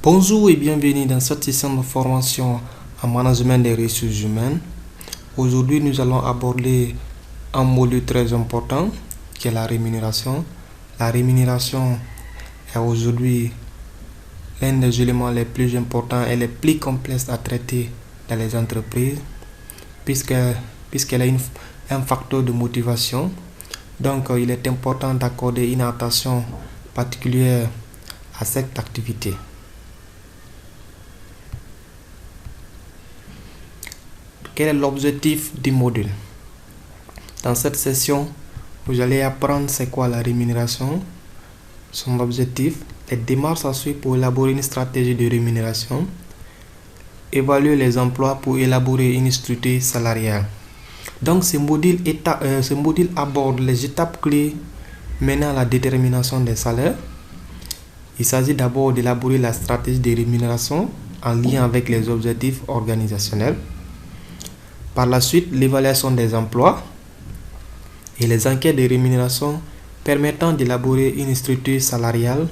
Bonjour et bienvenue dans cette session de formation en management des ressources humaines. Aujourd'hui, nous allons aborder un module très important qui est la rémunération. La rémunération est aujourd'hui l'un des éléments les plus importants et les plus complexes à traiter dans les entreprises puisqu'elle est un facteur de motivation. Donc, il est important d'accorder une attention particulière à cette activité. Quel est l'objectif du module? Dans cette session, vous allez apprendre c'est quoi la rémunération, son objectif, les démarches à suivre pour élaborer une stratégie de rémunération, évaluer les emplois pour élaborer une structure salariale. Donc ce module aborde les étapes clés menant à la détermination des salaires. Il s'agit d'abord d'élaborer la stratégie de rémunération en lien avec les objectifs organisationnels. Par la suite, l'évaluation des emplois et les enquêtes de rémunération permettant d'élaborer une structure salariale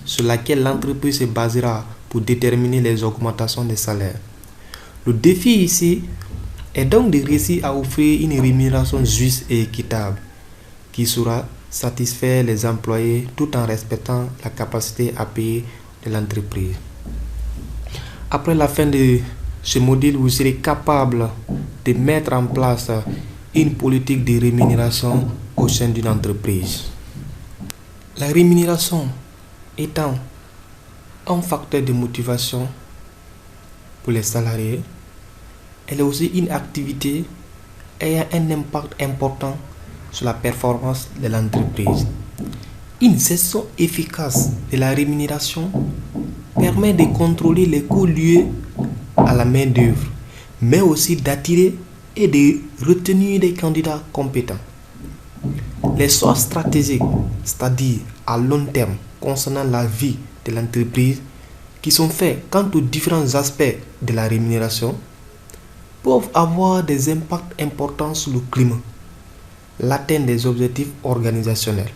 sur laquelle l'entreprise se basera pour déterminer les augmentations des salaires. Le défi ici est donc de réussir à offrir une rémunération juste et équitable qui saura satisfaire les employés tout en respectant la capacité à payer de l'entreprise. Après la fin de ce module, vous serez capable de mettre en place une politique de rémunération au sein d'une entreprise. La rémunération étant un facteur de motivation pour les salariés, elle est aussi une activité ayant un impact important sur la performance de l'entreprise. Une gestion efficace de la rémunération permet de contrôler les coûts liés à la main-d'œuvre, mais aussi d'attirer et de retenir des candidats compétents. Les choix stratégiques, c'est-à-dire à long terme concernant la vie de l'entreprise, qui sont faits quant aux différents aspects de la rémunération, peuvent avoir des impacts importants sur le climat, l'atteinte des objectifs organisationnels,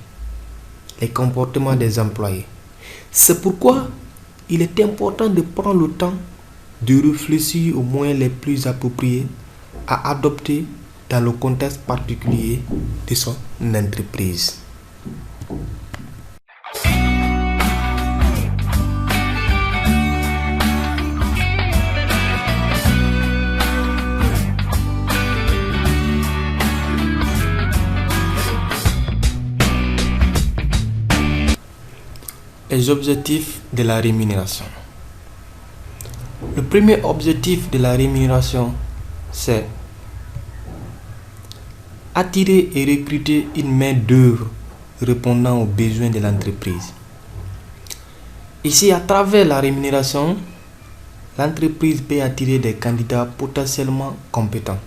les comportements des employés. C'est pourquoi il est important de prendre le temps de réfléchir aux moyens les plus appropriés à adopter dans le contexte particulier de son entreprise. Les objectifs de la rémunération. Le premier objectif de la rémunération, c'est attirer et recruter une main-d'œuvre répondant aux besoins de l'entreprise. Ici, à travers la rémunération, l'entreprise peut attirer des candidats potentiellement compétents,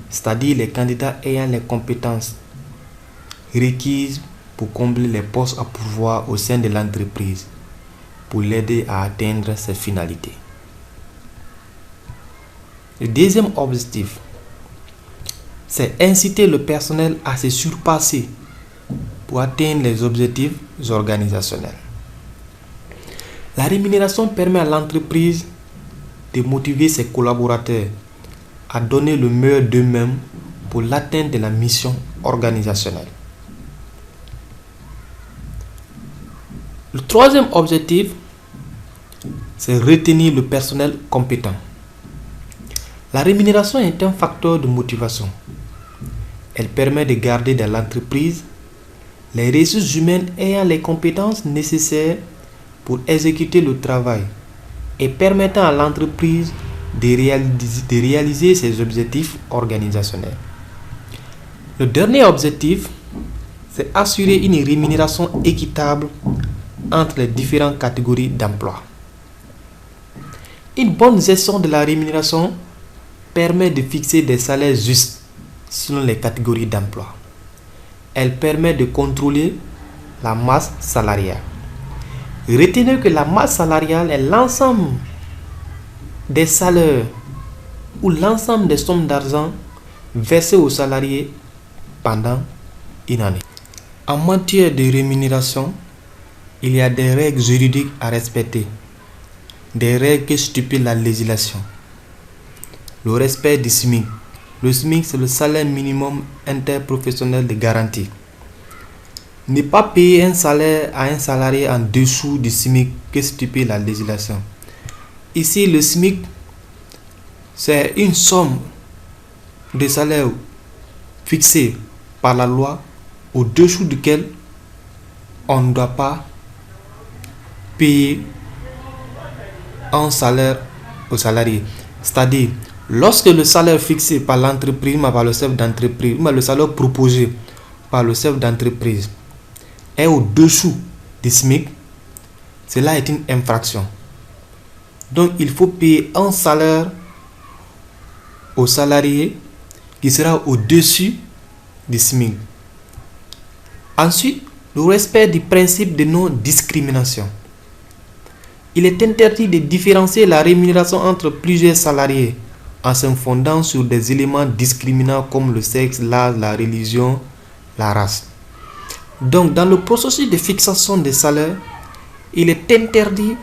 c'est-à-dire les candidats ayant les compétences requises pour combler les postes à pourvoir au sein de l'entreprise, pour l'aider à atteindre ses finalités. Le deuxième objectif, c'est inciter le personnel à se surpasser pour atteindre les objectifs organisationnels. La rémunération permet à l'entreprise de motiver ses collaborateurs à donner le meilleur d'eux-mêmes pour l'atteinte de la mission organisationnelle. Le troisième objectif, c'est retenir le personnel compétent. La rémunération est un facteur de motivation. Elle permet de garder dans l'entreprise les ressources humaines ayant les compétences nécessaires pour exécuter le travail et permettant à l'entreprise de réaliser ses objectifs organisationnels. Le dernier objectif, c'est assurer une rémunération équitable entre les différentes catégories d'emploi. Une bonne gestion de la rémunération permet de fixer des salaires justes selon les catégories d'emploi. Elle permet de contrôler la masse salariale. Retenez que la masse salariale est l'ensemble des salaires ou l'ensemble des sommes d'argent versées aux salariés pendant une année. En matière de rémunération, il y a des règles juridiques à respecter, des règles que stipule la législation. Le respect du SMIC. Le SMIC, c'est le salaire minimum interprofessionnel de garantie. Ne pas payer un salaire à un salarié en dessous du SMIC que stipule la législation. Ici, le SMIC, c'est une somme de salaire fixée par la loi au-dessous duquel on ne doit pas payer un salaire au salarié. C'est-à-dire, lorsque le salaire fixé par l'entreprise, par le chef d'entreprise, le salaire proposé par le chef d'entreprise est au-dessous du SMIC, cela est une infraction. Donc, il faut payer un salaire au salarié qui sera au-dessus du SMIC. Ensuite, le respect du principe de non-discrimination. Il est interdit de différencier la rémunération entre plusieurs salariés en se fondant sur des éléments discriminants comme le sexe, l'âge, la religion, la race. Donc, dans le processus de fixation des salaires, il est interdit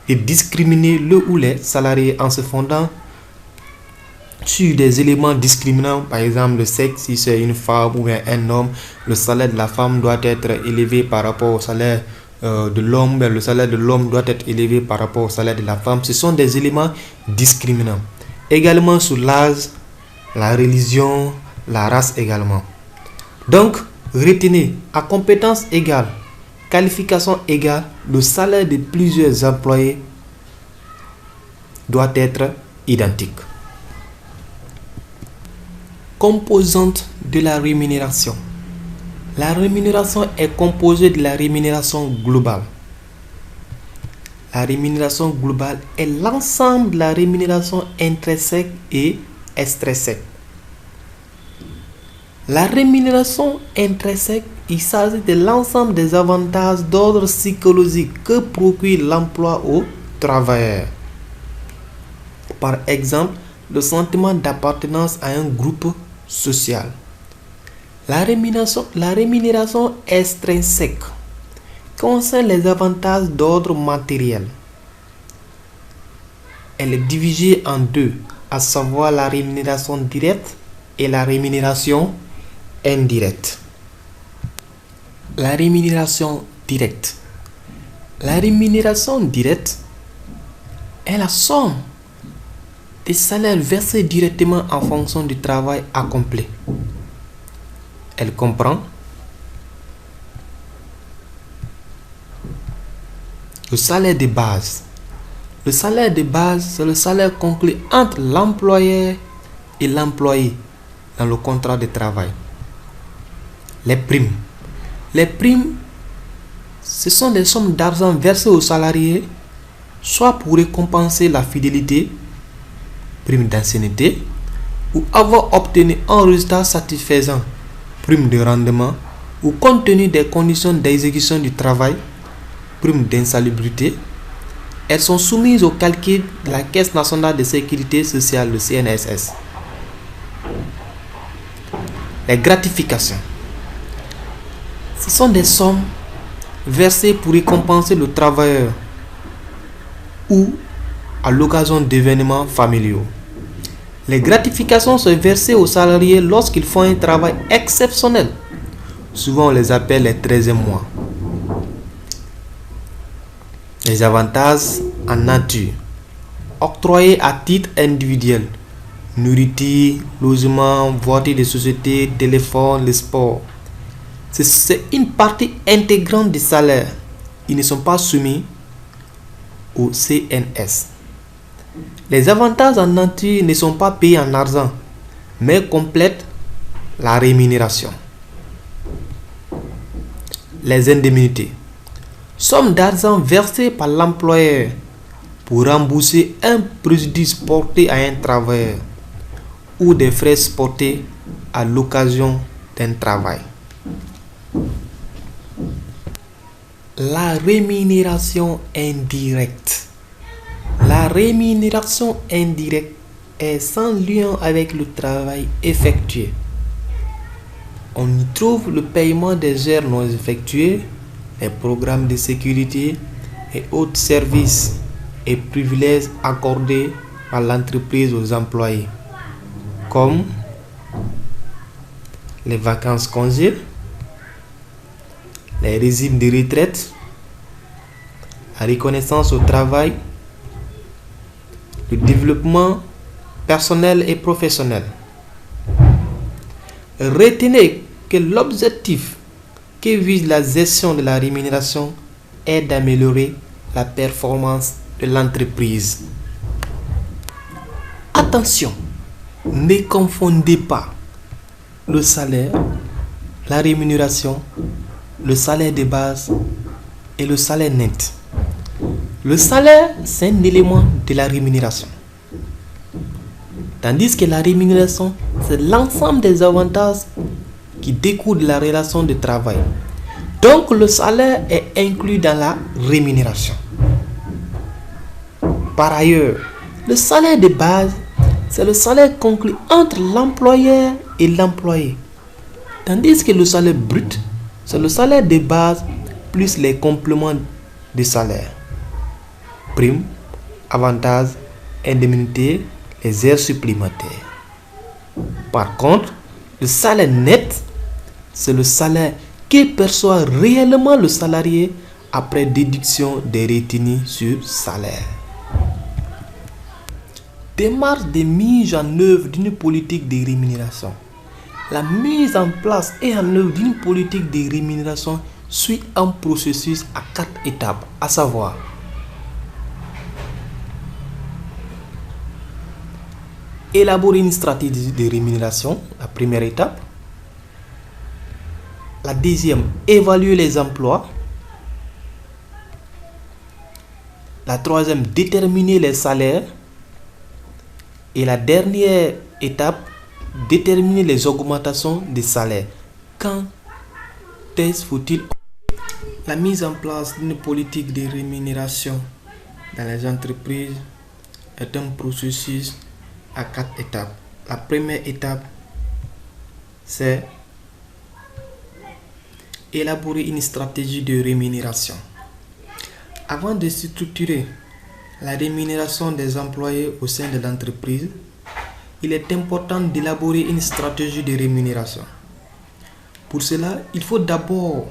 de discriminer le ou les salariés en se fondant sur des éléments discriminants, par exemple le sexe, si c'est une femme ou un homme, le salaire de la femme doit être élevé par rapport au salaire de l'homme, le salaire de l'homme doit être élevé par rapport au salaire de la femme. Ce sont des éléments discriminants. Également sur l'âge, la religion, la race également. Donc, retenez, à compétence égale, qualification égale, le salaire de plusieurs employés doit être identique. Composante de la rémunération. La rémunération est composée de la rémunération globale. La rémunération globale est l'ensemble de la rémunération intrinsèque et extrinsèque. La rémunération intrinsèque, il s'agit de l'ensemble des avantages d'ordre psychologique que procure l'emploi au travailleur. Par exemple, le sentiment d'appartenance à un groupe social. La rémunération extrinsèque concerne les avantages d'ordre matériel. Elle est divisée en deux, à savoir la rémunération directe et la rémunération indirecte. La rémunération directe. La rémunération directe est la somme des salaires versés directement en fonction du travail accompli. Elle comprend le salaire de base. Le salaire de base, c'est le salaire conclu entre l'employeur et l'employé dans le contrat de travail. Les primes. Les primes, ce sont des sommes d'argent versées aux salariés, soit pour récompenser la fidélité, prime d'ancienneté, ou avoir obtenu un résultat satisfaisant, prime de rendement, ou compte tenu des conditions d'exécution du travail, prime d'insalubrité. Elles sont soumises au calcul de la Caisse nationale de sécurité sociale, le CNSS. Les gratifications. Ce sont des sommes versées pour récompenser le travailleur ou à l'occasion d'événements familiaux. Les gratifications sont versées aux salariés lorsqu'ils font un travail exceptionnel. Souvent, on les appelle les 13e mois. Les avantages en nature. Octroyés à titre individuel. Nourriture, logement, voiture de société, téléphone, le sport. C'est une partie intégrante du salaire. Ils ne sont pas soumis au CNS. Les avantages en nature ne sont pas payés en argent, mais complètent la rémunération. Les indemnités. Somme d'argent versée par l'employeur pour rembourser un préjudice porté à un travailleur ou des frais supportés à l'occasion d'un travail. La rémunération indirecte. La rémunération indirecte est sans lien avec le travail effectué. On y trouve le paiement des heures non effectuées, les programmes de sécurité et autres services et privilèges accordés par l'entreprise aux employés, comme les vacances congés, les régimes de retraite, la reconnaissance au travail, le développement personnel et professionnel. Retenez que l'objectif que vise la gestion de la rémunération est d'améliorer la performance de l'entreprise. Attention, ne confondez pas le salaire, la rémunération, le salaire de base et le salaire net. Le salaire, c'est un élément de la rémunération. Tandis que la rémunération, c'est l'ensemble des avantages qui découlent de la relation de travail. Donc, le salaire est inclus dans la rémunération. Par ailleurs, le salaire de base, c'est le salaire conclu entre l'employeur et l'employé. Tandis que le salaire brut, c'est le salaire de base plus les compléments de salaire. Primes, avantages, indemnités, les heures supplémentaires. Par contre, le salaire net, c'est le salaire que perçoit réellement le salarié après déduction des retenues sur salaire. Démarche de mise en œuvre d'une politique de rémunération. La mise en place et en œuvre d'une politique de rémunération suit un processus à 4 étapes, à savoir élaborer une stratégie de rémunération, la première étape. La deuxième, évaluer les emplois. La troisième, déterminer les salaires. Et la dernière étape, déterminer les augmentations des salaires. Quand est-ce faut-il? La mise en place d'une politique de rémunération dans les entreprises est un processus à 4 étapes. La première étape, c'est élaborer une stratégie de rémunération. Avant de structurer la rémunération des employés au sein de l'entreprise, il est important d'élaborer une stratégie de rémunération. Pour cela, il faut d'abord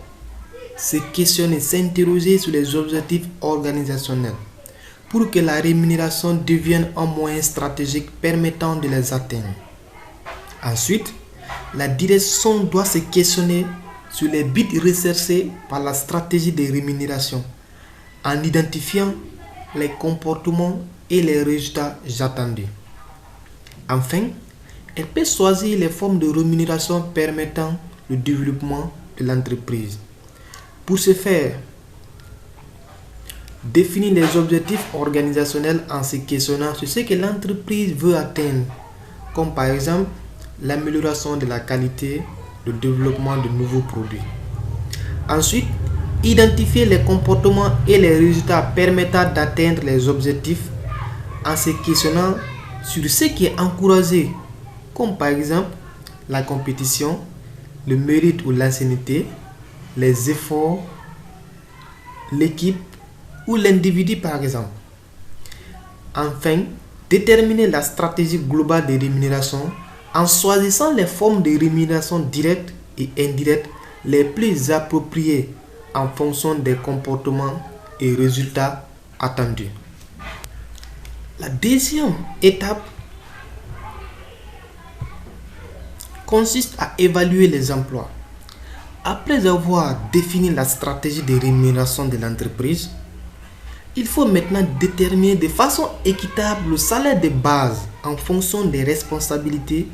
se questionner, s'interroger sur les objectifs organisationnels pour que la rémunération devienne un moyen stratégique permettant de les atteindre. Ensuite, la direction doit se questionner sur les buts recherchés par la stratégie de rémunération en identifiant les comportements et les résultats attendus. Enfin, elle peut choisir les formes de rémunération permettant le développement de l'entreprise. Pour ce faire, définir les objectifs organisationnels en se questionnant sur ce que l'entreprise veut atteindre, comme par exemple l'amélioration de la qualité, le développement de nouveaux produits. Ensuite, identifier les comportements et les résultats permettant d'atteindre les objectifs en se questionnant sur ce qui est encouragé, comme par exemple la compétition, le mérite ou l'ancienneté, les efforts, l'équipe ou l'individu par exemple. Enfin, déterminer la stratégie globale de rémunération en choisissant les formes de rémunération directes et indirectes les plus appropriées en fonction des comportements et résultats attendus. La deuxième étape consiste à évaluer les emplois. Après avoir défini la stratégie de rémunération de l'entreprise, il faut maintenant déterminer de façon équitable le salaire de base en fonction des responsabilités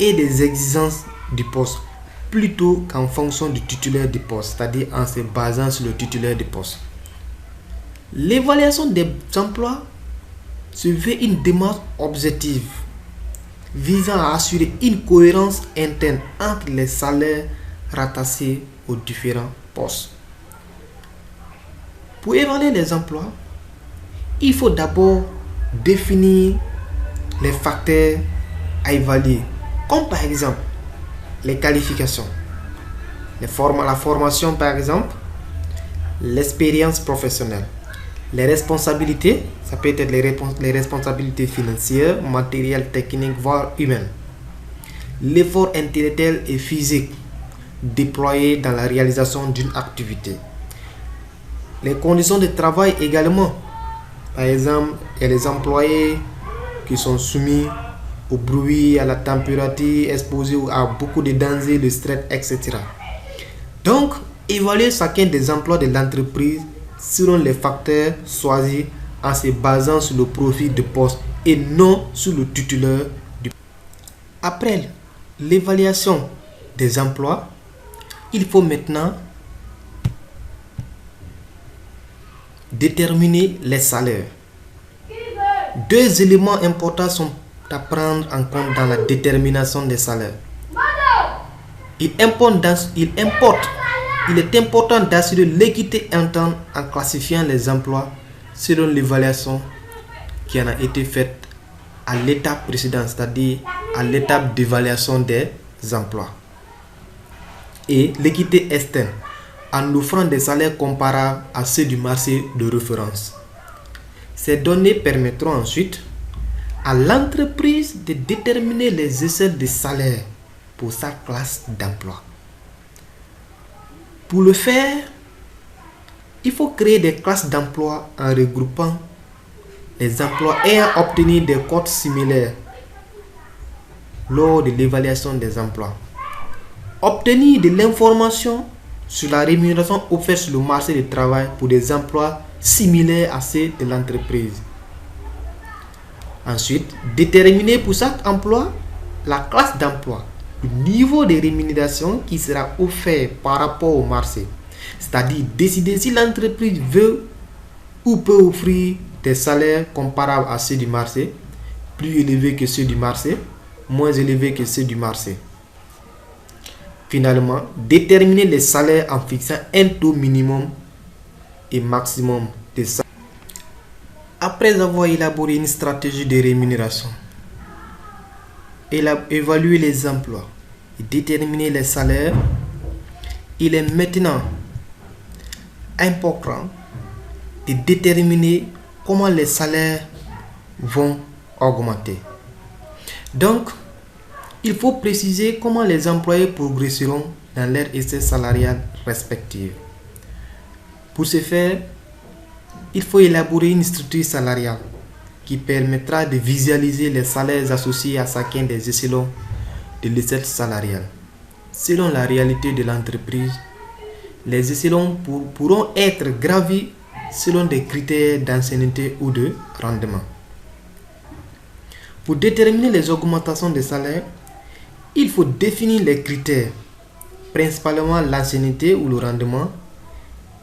et des exigences du poste, plutôt qu'en fonction du titulaire du poste, c'est-à-dire en se basant sur le titulaire du poste. L'évaluation des emplois se veut une démarche objective visant à assurer une cohérence interne entre les salaires rattachés aux différents postes. Pour évaluer les emplois, il faut d'abord définir les facteurs à évaluer, comme par exemple les qualifications, la formation par exemple, l'expérience professionnelle. Les responsabilités, ça peut être les responsabilités financières, matérielles, techniques, voire humaines. L'effort intellectuel et physique déployé dans la réalisation d'une activité. Les conditions de travail également. Par exemple, il y a les employés qui sont soumis au bruit, à la température, exposés à beaucoup de dangers, de stress, etc. Donc, évaluer chacun des emplois de l'entreprise selon les facteurs choisis en se basant sur le profil de poste et non sur le titulaire du poste. Après l'évaluation des emplois, il faut maintenant déterminer les salaires. Deux éléments importants sont à prendre en compte dans la détermination des salaires. Il est important d'assurer l'équité interne en classifiant les emplois selon l'évaluation qui en a été faite à l'étape précédente, c'est-à-dire à l'étape d'évaluation des emplois. Et l'équité externe en offrant des salaires comparables à ceux du marché de référence. Ces données permettront ensuite à l'entreprise de déterminer les échelles de salaire pour sa classe d'emploi. Pour le faire, il faut créer des classes d'emploi en regroupant les emplois ayant obtenu des cotes similaires lors de l'évaluation des emplois. Obtenir de l'information sur la rémunération offerte sur le marché du travail pour des emplois similaires à ceux de l'entreprise. Ensuite, déterminer pour chaque emploi la classe d'emploi, le niveau de rémunération qui sera offert par rapport au marché. C'est-à-dire décider si l'entreprise veut ou peut offrir des salaires comparables à ceux du marché, plus élevés que ceux du marché, moins élevés que ceux du marché. Finalement, déterminer les salaires en fixant un taux minimum et maximum de salaire. Après avoir élaboré une stratégie de rémunération, évaluer les emplois et déterminer les salaires, il est maintenant important de déterminer comment les salaires vont augmenter. Donc, il faut préciser comment les employés progresseront dans leur échelle salariale respective. Pour ce faire, il faut élaborer une structure salariale qui permettra de visualiser les salaires associés à chacun des échelons de l'échelle salariale. Selon la réalité de l'entreprise, les échelons pourront être gravis selon des critères d'ancienneté ou de rendement. Pour déterminer les augmentations de salaire, il faut définir les critères, principalement l'ancienneté ou le rendement,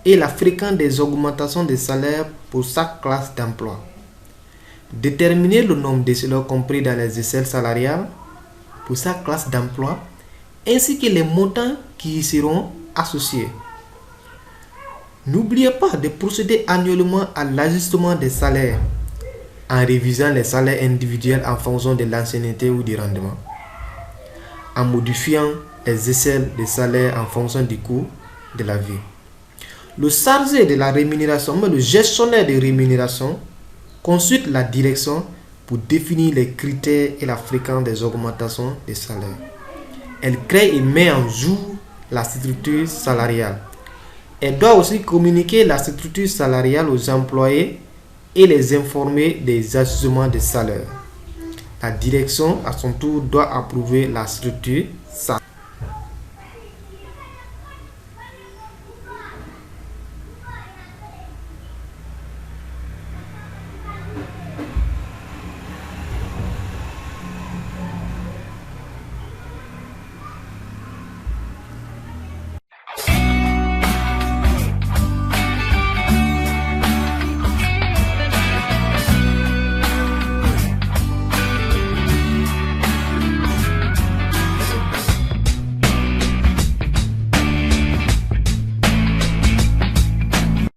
et la fréquence des augmentations de salaire pour chaque classe d'emploi. Déterminer le nombre d'échelons compris dans les échelles salariales pour chaque classe d'emploi, ainsi que les montants qui y seront associés. N'oubliez pas de procéder annuellement à l'ajustement des salaires en révisant les salaires individuels en fonction de l'ancienneté ou du rendement, en modifiant les échelles de salaire en fonction du coût de la vie. Le chargé de la rémunération, le gestionnaire de rémunération, consulte la direction pour définir les critères et la fréquence des augmentations des salaires. Elle crée et met en jour la structure salariale. Elle doit aussi communiquer la structure salariale aux employés et les informer des ajustements de salaire. La direction, à son tour, doit approuver la structure salariale.